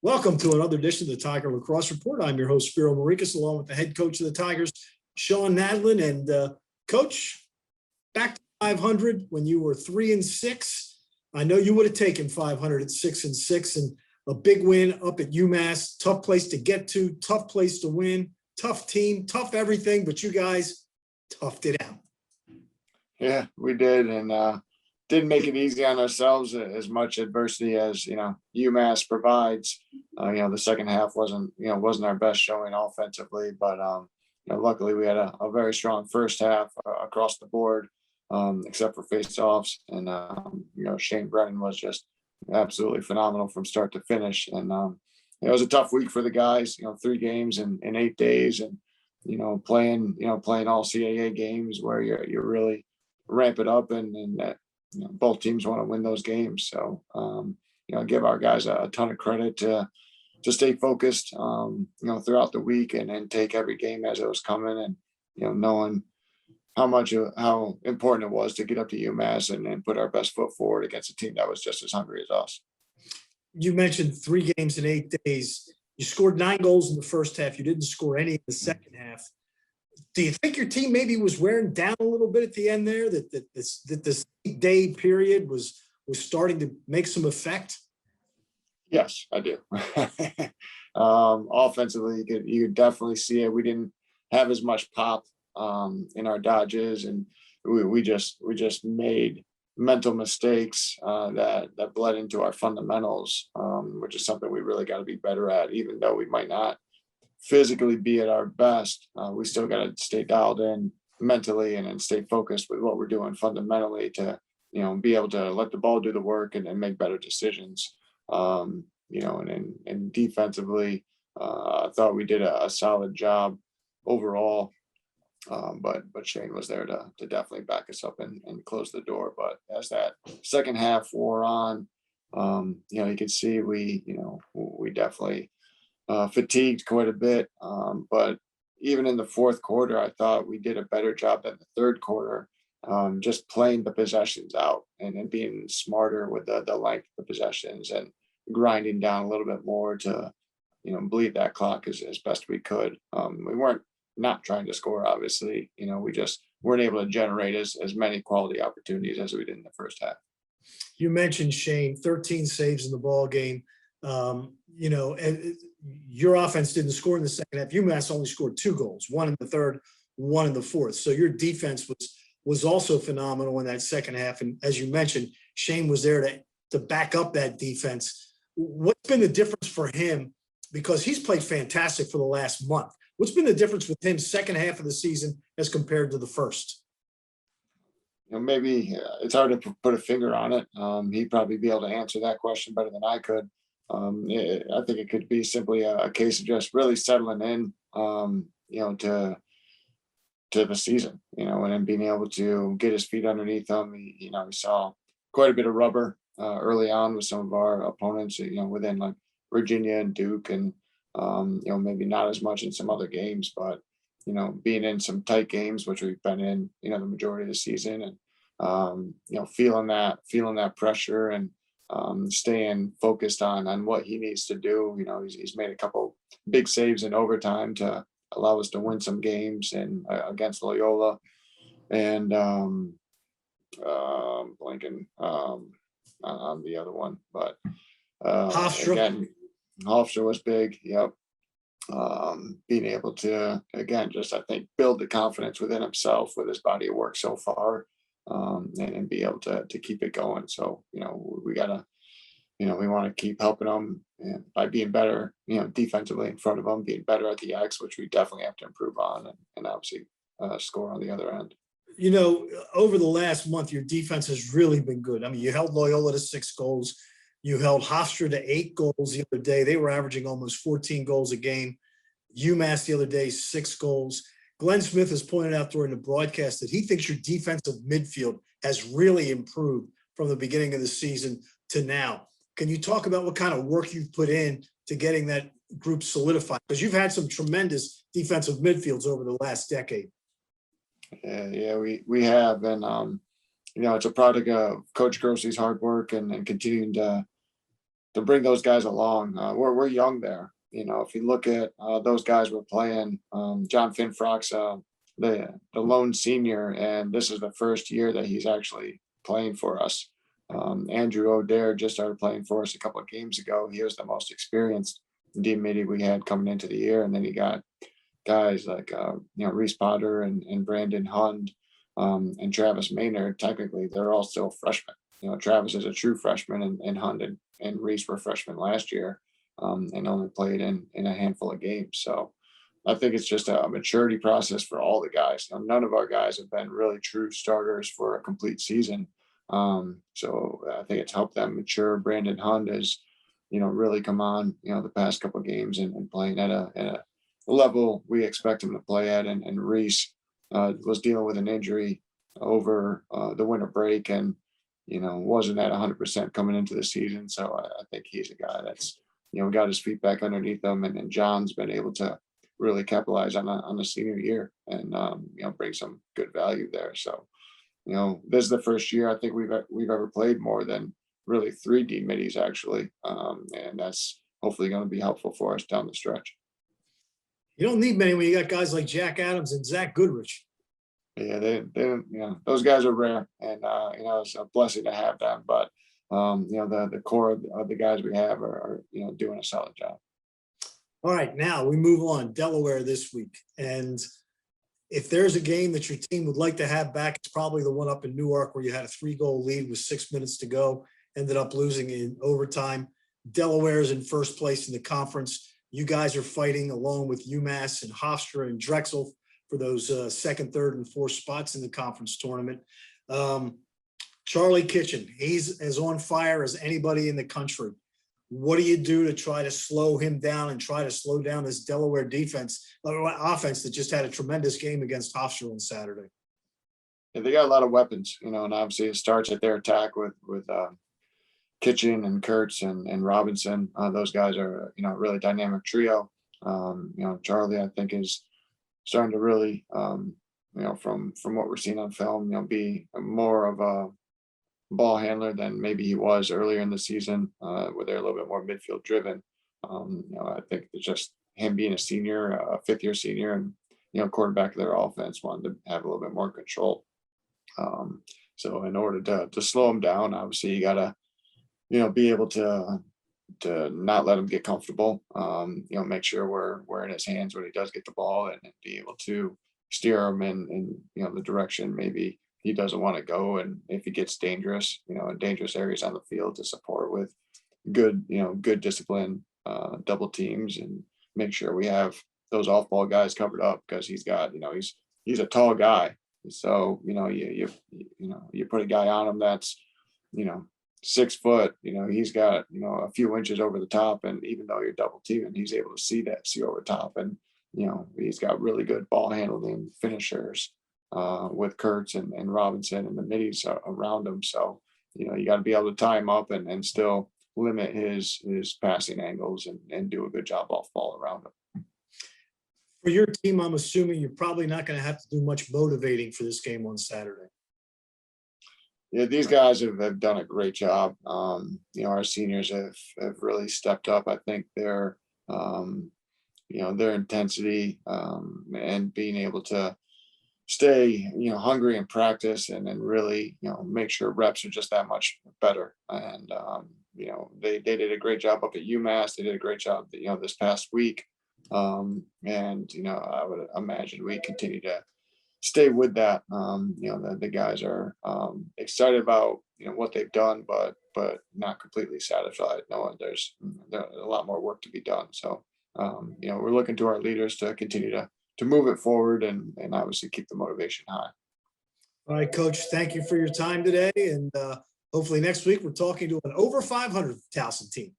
Welcome to another edition of the Tiger Lacrosse Report. I'm your host, Spiro Morekas, along with the head coach of the Tigers, Shawn Nadelen. And Coach, back to 500 when you were 3-6. I know you would have taken 500 at 6-6, and a big win up at UMass. Tough place to get to, tough place to win, tough team, tough everything. But you guys toughed it out. Yeah, we did, and didn't make it easy on ourselves. As much adversity as UMass provides. The second half wasn't our best showing offensively, but luckily we had a very strong first half across the board, except for face-offs. And Shane Brennan was just absolutely phenomenal from start to finish. And it was a tough week for the guys. 3 games in 8 days, and playing all CAA games where you really ramp it up, and both teams want to win those games. So, give our guys a ton of credit to stay focused, throughout the week and take every game as it was coming, and, knowing how important it was to get up to UMass and put our best foot forward against a team that was just as hungry as us. You mentioned 3 games in 8 days. You scored 9 goals in the first half. You didn't score any in the second half. Do you think your team maybe was wearing down a little bit at the end there, that this 8-day period was starting to make some effect? Yes, I do. Offensively, you could definitely see it. We didn't have as much pop in our dodges, and we just made mental mistakes that bled into our fundamentals, which is something we really got to be better at. Even though we might not physically be at our best, we still got to stay dialed in mentally and stay focused with what we're doing fundamentally to be able to let the ball do the work and make better decisions. And defensively, I thought we did a solid job overall, but Shane was there to definitely back us up and close the door. But as that second half wore on, you could see we definitely fatigued quite a bit, but even in the fourth quarter, I thought we did a better job than the third quarter, just playing the possessions out and being smarter with the length of the possessions and grinding down a little bit more to bleed that clock as best we could. We weren't not trying to score, obviously. We just weren't able to generate as many quality opportunities as we did in the first half. You mentioned Shane, 13 saves in the ball game. Your offense didn't score in the second half. UMass only scored 2 goals, 1 in the third, 1 in the fourth. So your defense was also phenomenal in that second half. And as you mentioned, Shane was there to back up that defense. What's been the difference for him? Because he's played fantastic for the last month. What's been the difference with him second half of the season as compared to the first? Maybe it's hard to put a finger on it. He'd probably be able to answer that question better than I could. I think it could be simply a case of just really settling in, to the season, and then being able to get his feet underneath him. We saw quite a bit of rubber early on with some of our opponents, within like Virginia and Duke, and maybe not as much in some other games, but being in some tight games, which we've been in, the majority of the season, and feeling that pressure and staying focused on what he needs to do. He's made a couple big saves in overtime to allow us to win some games and against Loyola, and blanking on the otre one, but again, Hofstra was big. Yep. Being able to, again, just I think build the confidence within himself with his body of work so far, and be able to keep it going. So we gotta, we want to keep helping them, and by being better, defensively in front of them, being better at the X, which we definitely have to improve on, and obviously score on the other end. Over the last month, your defense has really been good. I mean, you held Loyola to 6 goals. You held Hofstra to 8 goals the other day. They were averaging almost 14 goals a game. UMass the other day, 6 goals. Glenn Smith has pointed out during the broadcast that he thinks your defensive midfield has really improved from the beginning of the season to now. Can you talk about what kind of work you've put in to getting that group solidified? Because you've had some tremendous defensive midfields over the last decade. Yeah, we have. And, it's a product of Coach Grossey's hard work and continuing to bring those guys along. We're young there. If you look at those guys we're playing, John Finfrock's the lone senior, and this is the first year that he's actually playing for us. Andrew O'Dare just started playing for us a couple of games ago. He was the most experienced D-midi we had coming into the year, and then you got guys like Reese Potter and Brandon Hund and Travis Maynard. Technically, they're all still freshmen. Travis is a true freshman, and Hund and Reese were freshmen last year, and only played in a handful of games. So I think it's just a maturity process for all the guys. None of our guys have been really true starters for a complete season. So I think it's helped them mature. Brandon Hund has, really come on, the past couple of games and playing at a level we expect him to play at. And Reese was dealing with an injury over the winter break and, wasn't at 100% coming into the season. So I think he's a guy that's, got his feet back underneath him. And John's been able to really capitalize on the senior year and, bring some good value there. So, this is the first year I think we've ever played more than really 3 D-middies actually. And that's hopefully going to be helpful for us down the stretch. You don't need many when you got guys like Jack Adams and Zach Goodrich. Yeah, they those guys are rare, and it's a blessing to have them. But the core of the guys we have are doing a solid job. All right, now we move on. Delaware this week, and if there's a game that your team would like to have back, it's probably the one up in Newark where you had a 3-goal lead with 6 minutes to go, ended up losing in overtime. Delaware is in first place in the conference. You guys are fighting along with UMass and Hofstra and Drexel for those second, third, and fourth spots in the conference tournament. Charlie Kitchen, he's as on fire as anybody in the country. What do you do to try to slow him down and try to slow down this Delaware offense that just had a tremendous game against Hofstra on Saturday? Yeah, they got a lot of weapons, and obviously it starts at their attack with Kitchen and Kurtz and Robinson. Those guys are, a really dynamic trio. Charlie, I think, is starting to really, from what we're seeing on film, be more of a ball handler than maybe he was earlier in the season, where they're a little bit more midfield driven. I think it's just him being a senior, a 5th-year senior, and quarterback of their offense wanted to have a little bit more control. So in order to slow him down, obviously you gotta, be able to not let him get comfortable. Make sure we're in his hands when he does get the ball, and be able to steer him in the direction maybe he doesn't want to go. And if he gets dangerous, in dangerous areas on the field, to support with good discipline, double teams, and make sure we have those off ball guys covered up, because he's got, he's a tall guy. So, you put a guy on him that's, 6 foot, he's got, a few inches over the top. And even though you're double teaming, he's able to see over top. And, he's got really good ball handling finishers with Kurtz and Robinson and the middies around him. So, you got to be able to tie him up and still limit his passing angles and do a good job off ball around him. For your team, I'm assuming you're probably not going to have to do much motivating for this game on Saturday. Yeah, these guys have done a great job. Our seniors have really stepped up. I think their intensity and being able to stay, hungry in practice and then really, make sure reps are just that much better. And, they did a great job up at UMass. They did a great job, this past week. And, I would imagine we continue to stay with that. The guys are excited about, what they've done, but not completely satisfied, knowing there's a lot more work to be done. So, we're looking to our leaders to continue to move it forward and obviously keep the motivation high. All right, Coach, thank you for your time today. And hopefully next week we're talking to an over 500 Towson team.